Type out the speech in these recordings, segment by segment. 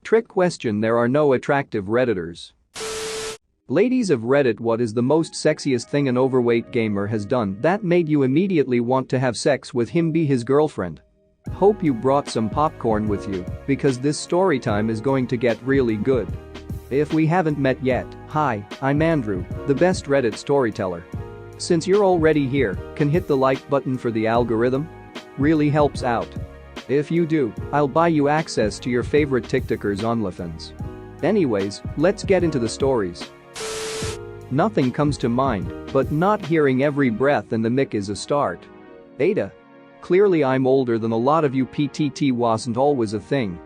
Trick question: there are no attractive Redditors. Ladies of Reddit, what is the most sexiest thing an overweight gamer has done that made you immediately want to have sex with him, be his girlfriend? Hope you brought some popcorn with you, because this story time is going to get really good. If we haven't met yet, hi, I'm Andrew, the best Reddit storyteller. Since you're already here, can hit the like button for the algorithm? Really helps out. If you do, I'll buy you access to your favorite TikTokers OnlyFans. Anyways, let's get into the stories. Nothing comes to mind, but not hearing every breath in the mic is a start. Ada. Clearly I'm older than a lot of you. PTT wasn't always a thing.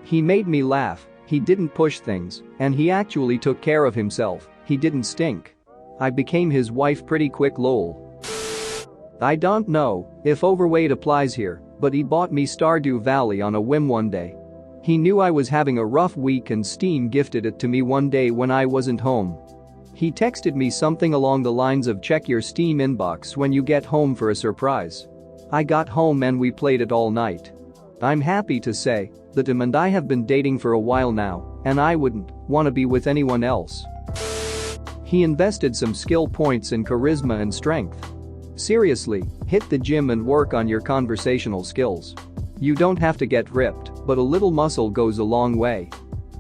He made me laugh, he didn't push things, and he actually took care of himself, he didn't stink. I became his wife pretty quick, lol. I don't know if overweight applies here, but he bought me Stardew Valley on a whim one day. He knew I was having a rough week and Steam gifted it to me one day when I wasn't home. He texted me something along the lines of check your Steam inbox when you get home for a surprise. I got home and we played it all night. I'm happy to say that him and I have been dating for a while now, and I wouldn't want to be with anyone else. He invested some skill points in charisma and strength. Seriously, hit the gym and work on your conversational skills. You don't have to get ripped, but a little muscle goes a long way.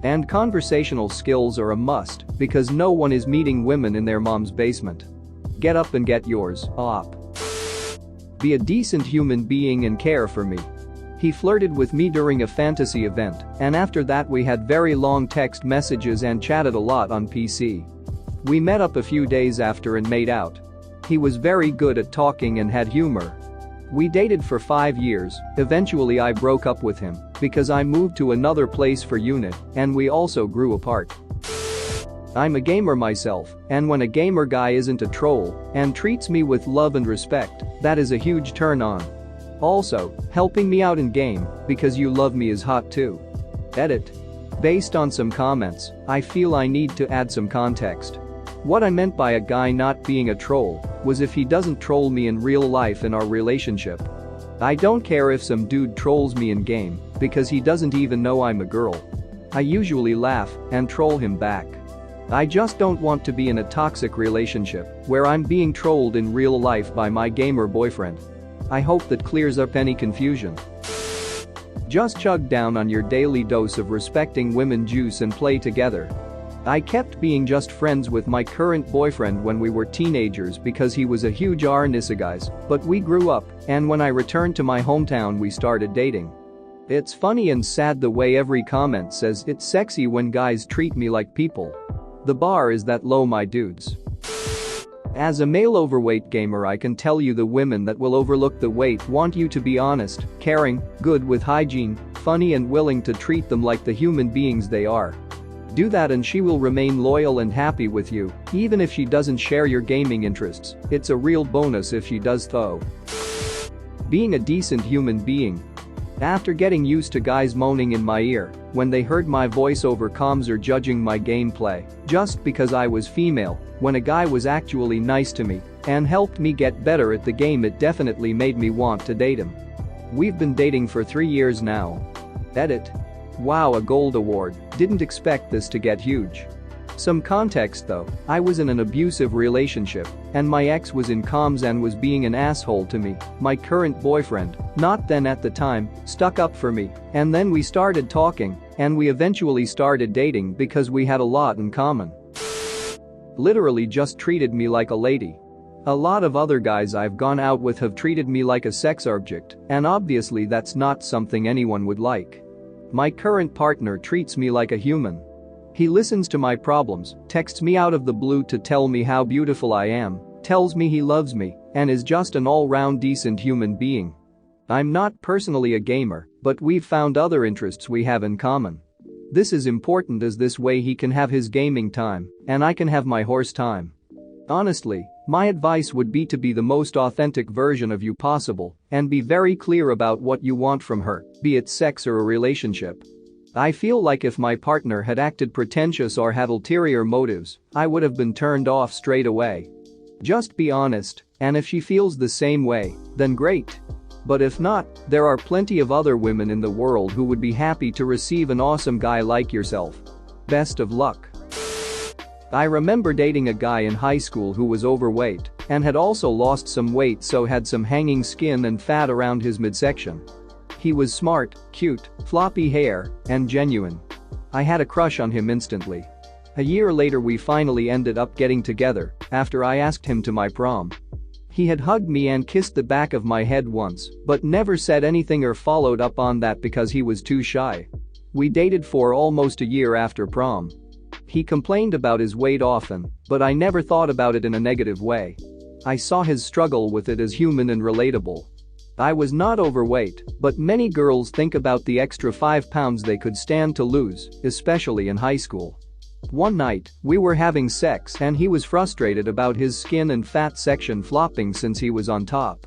And conversational skills are a must because no one is meeting women in their mom's basement. Get up and get yours up. Be a decent human being and care for me. He flirted with me during a fantasy event, and after that we had very long text messages and chatted a lot on PC. We met up a few days after and made out. He was very good at talking and had humor. We dated for 5 years, eventually I broke up with him because I moved to another place for unit and we also grew apart. I'm a gamer myself, and when a gamer guy isn't a troll and treats me with love and respect, that is a huge turn on. Also, helping me out in game because you love me is hot too. Edit. Based on some comments, I feel I need to add some context. What I meant by a guy not being a troll was if he doesn't troll me in real life in our relationship. I don't care if some dude trolls me in game because he doesn't even know I'm a girl. I usually laugh and troll him back. I just don't want to be in a toxic relationship where I'm being trolled in real life by my gamer boyfriend. I hope that clears up any confusion. Just chug down on your daily dose of respecting women juice and play together. I kept being just friends with my current boyfriend when we were teenagers because he was a huge Nissa guys, but we grew up, and when I returned to my hometown we started dating. It's funny and sad the way every comment says it's sexy when guys treat me like people. The bar is that low, my dudes. As a male overweight gamer, I can tell you the women that will overlook the weight want you to be honest, caring, good with hygiene, funny and willing to treat them like the human beings they are. Do that and she will remain loyal and happy with you, even if she doesn't share your gaming interests. It's a real bonus if she does though. Being a decent human being. After getting used to guys moaning in my ear when they heard my voice over comms or judging my gameplay just because I was female, when a guy was actually nice to me and helped me get better at the game, it definitely made me want to date him. We've been dating for 3 years now. Edit. Wow, a gold award, didn't expect this to get huge. Some context though, I was in an abusive relationship and my ex was in comms and was being an asshole to me. My current boyfriend, not then at the time, stuck up for me, and then we started talking and we eventually started dating because we had a lot in common. Literally just treated me like a lady. A lot of other guys I've gone out with have treated me like a sex object, and obviously that's not something anyone would like. My current partner treats me like a human. He listens to my problems, texts me out of the blue to tell me how beautiful I am, tells me he loves me, and is just an all-round decent human being. I'm not personally a gamer, but we've found other interests we have in common. This is important as this way he can have his gaming time, and I can have my horse time. Honestly, my advice would be to be the most authentic version of you possible and be very clear about what you want from her, be it sex or a relationship. I feel like if my partner had acted pretentious or had ulterior motives, I would have been turned off straight away. Just be honest, and if she feels the same way, then great. But if not, there are plenty of other women in the world who would be happy to receive an awesome guy like yourself. Best of luck. I remember dating a guy in high school who was overweight and had also lost some weight, so had some hanging skin and fat around his midsection. He was smart, cute, floppy hair, and genuine. I had a crush on him instantly. A year later we finally ended up getting together after I asked him to my prom. He had hugged me and kissed the back of my head once, but never said anything or followed up on that because he was too shy. We dated for almost a year after prom. He complained about his weight often, but I never thought about it in a negative way. I saw his struggle with it as human and relatable. I was not overweight, but many girls think about the extra 5 pounds they could stand to lose, especially in high school. One night, we were having sex and he was frustrated about his skin and fat section flopping since he was on top.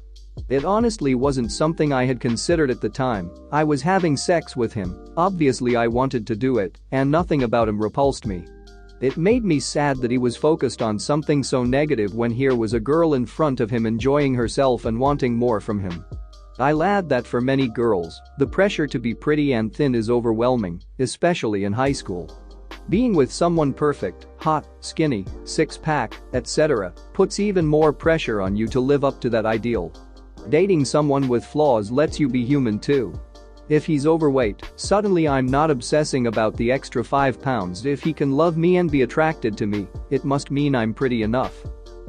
It honestly wasn't something I had considered at the time. I was having sex with him, obviously I wanted to do it, and nothing about him repulsed me. It made me sad that he was focused on something so negative when here was a girl in front of him enjoying herself and wanting more from him. I'll add that for many girls, the pressure to be pretty and thin is overwhelming, especially in high school. Being with someone perfect, hot, skinny, six-pack, etc., puts even more pressure on you to live up to that ideal. Dating someone with flaws lets you be human too. If he's overweight, suddenly I'm not obsessing about the extra 5 pounds. If he can love me and be attracted to me, it must mean I'm pretty enough.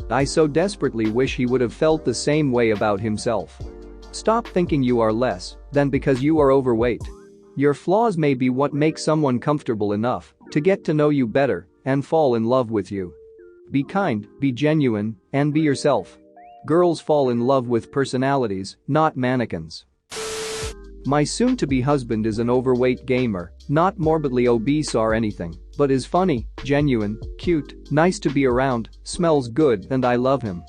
I so desperately wish he would have felt the same way about himself. Stop thinking you are less than because you are overweight. Your flaws may be what makes someone comfortable enough to get to know you better and fall in love with you. Be kind, be genuine, and be yourself. Girls fall in love with personalities, not mannequins. My soon-to-be husband is an overweight gamer, not morbidly obese or anything, but is funny, genuine, cute, nice to be around, smells good, and I love him.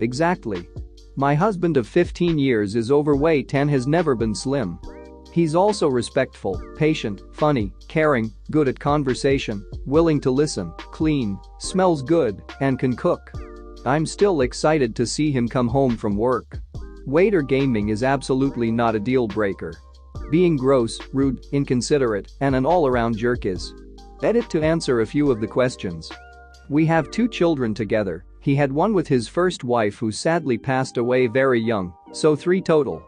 Exactly. My husband of 15 years is overweight and has never been slim. He's also respectful, patient, funny, caring, good at conversation, willing to listen, clean, smells good, and can cook. I'm still excited to see him come home from work. Weight or gaming is absolutely not a deal breaker. Being gross, rude, inconsiderate, and an all-around jerk is. Edit to answer a few of the questions. We have 2 children together. He had one with his first wife who sadly passed away very young, so 3 total.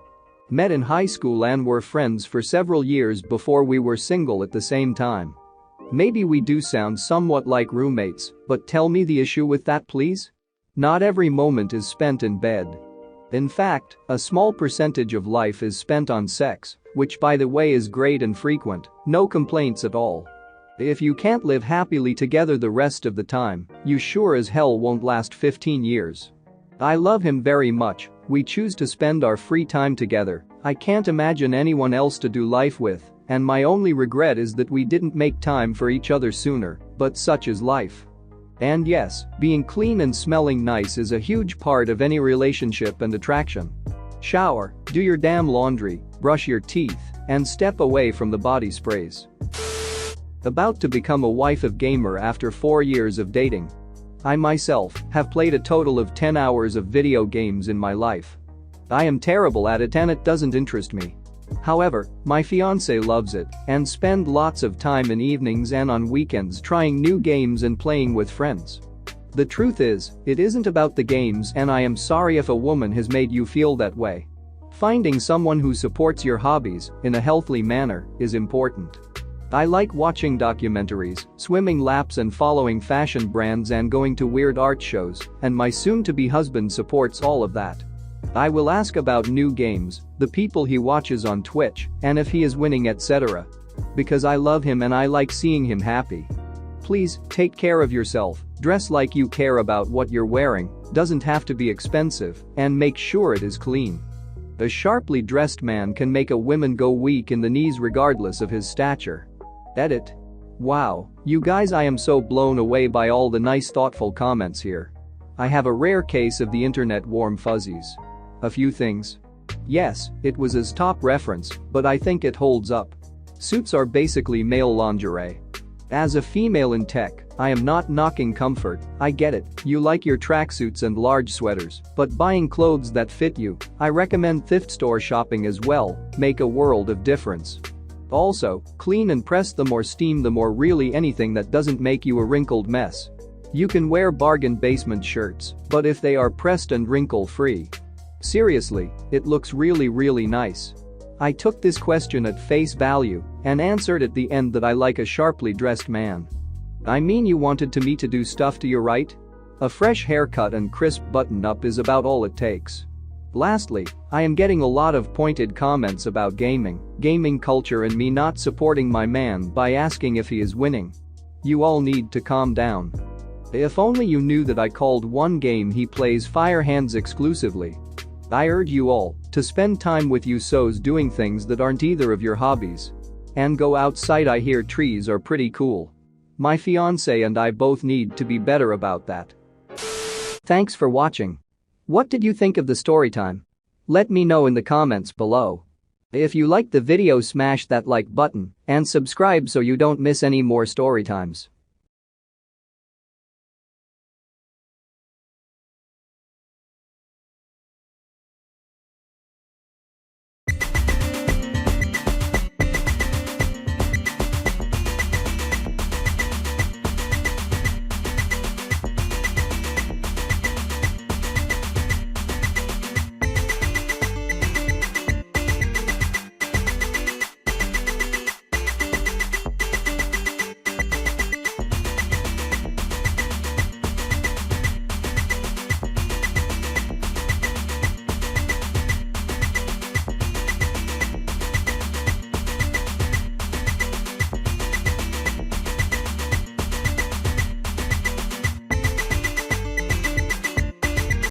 Met in high school and were friends for several years before we were single at the same time. Maybe we do sound somewhat like roommates, but tell me the issue with that, please? Not every moment is spent in bed. In fact, a small percentage of life is spent on sex, which by the way is great and frequent, no complaints at all. If you can't live happily together the rest of the time, you sure as hell won't last 15 years. I love him very much, we choose to spend our free time together, I can't imagine anyone else to do life with, and my only regret is that we didn't make time for each other sooner, but such is life. And yes, being clean and smelling nice is a huge part of any relationship and attraction. Shower, do your damn laundry, brush your teeth, and step away from the body sprays. About to become a wife of gamer after 4 years of dating. I myself have played a total of 10 hours of video games in my life. I am terrible at it and it doesn't interest me. However, my fiancé loves it and spend lots of time in evenings and on weekends trying new games and playing with friends. The truth is, it isn't about the games, and I am sorry if a woman has made you feel that way. Finding someone who supports your hobbies in a healthy manner is important. I like watching documentaries, swimming laps and following fashion brands and going to weird art shows, and my soon-to-be husband supports all of that. I will ask about new games, the people he watches on Twitch, and if he is winning, etc. Because I love him and I like seeing him happy. Please, take care of yourself, dress like you care about what you're wearing, doesn't have to be expensive, and make sure it is clean. A sharply dressed man can make a woman go weak in the knees regardless of his stature. Edit. Wow, you guys, I am so blown away by all the nice thoughtful comments here. I have a rare case of the internet warm fuzzies. A few things. Yes, it was his top reference, but I think it holds up. Suits are basically male lingerie. As a female in tech, I am not knocking comfort, I get it, you like your tracksuits and large sweaters, but buying clothes that fit you, I recommend thrift store shopping as well, make a world of difference. Also, clean and press them or steam them or really anything that doesn't make you a wrinkled mess. You can wear bargain basement shirts, but if they are pressed and wrinkle-free. Seriously, it looks really nice. I took this question at face value and answered at the end that I like a sharply dressed man. I mean, you wanted me to do stuff to you, right? A fresh haircut and crisp button-up is about all it takes. Lastly, I am getting a lot of pointed comments about gaming culture and me not supporting my man by asking if he is winning. You all need to calm down. If only you knew that I called one game he plays Fire Hands exclusively. I urge you all to spend time with you so's doing things that aren't either of your hobbies. And go outside. I hear trees are pretty cool. My fiancé and I both need to be better about that. Thanks for watching. What did you think of the story time? Let me know in the comments below. If you liked the video, smash that like button and subscribe so you don't miss any more story times.